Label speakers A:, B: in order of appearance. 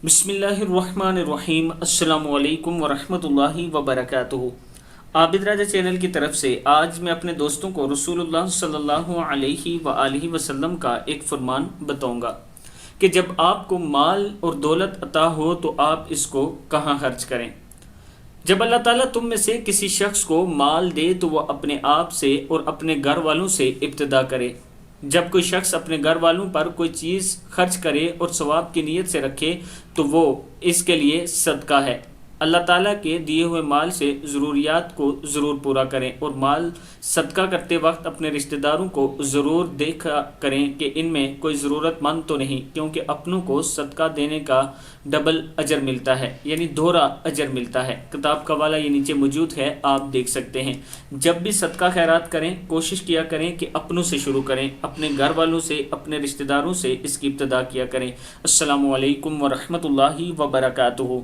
A: बिस्मिल्लाहिर्रहमानिर्रहीम। अस्सलामु अलैकुम वरहमतुल्लाहि वबरकातुहू। आबिद राजा चैनल की तरफ से आज मैं अपने दोस्तों को रसूलुल्लाह सल्लल्लाहु अलैहि वआलिहि वसल्लम का एक फरमान बताऊंगा कि जब आपको माल और दौलत अता हो तो आप इसको कहाँ खर्च करें। जब अल्लाह ताला तुम में से किसी शख्स को माल दे तो वह अपने आप से और अपने घर वालों से इब्तिदा करे। जब कोई शख्स अपने घर वालों पर कोई चीज़ खर्च करे और सवाब की नीयत से रखे तो वो इसके लिए सदका है। अल्लाह ताला के दिए हुए माल से ज़रूरियात को ज़रूर पूरा करें और माल सदका करते वक्त अपने रिश्तेदारों को ज़रूर देखा करें कि इनमें कोई ज़रूरतमंद तो नहीं, क्योंकि अपनों को सदका देने का डबल अजर मिलता है, यानी दोहरा अजर मिलता है। किताब का वाला ये नीचे मौजूद है, आप देख सकते हैं। जब भी सदका खैरात करें कोशिश किया करें कि अपनों से शुरू करें, अपने घर वालों से, अपने रिश्तेदारों से इसकी इब्तिदा किया करें। अस्सलामु अलैकुम वरहमतुल्लाहि वबरकातुहू।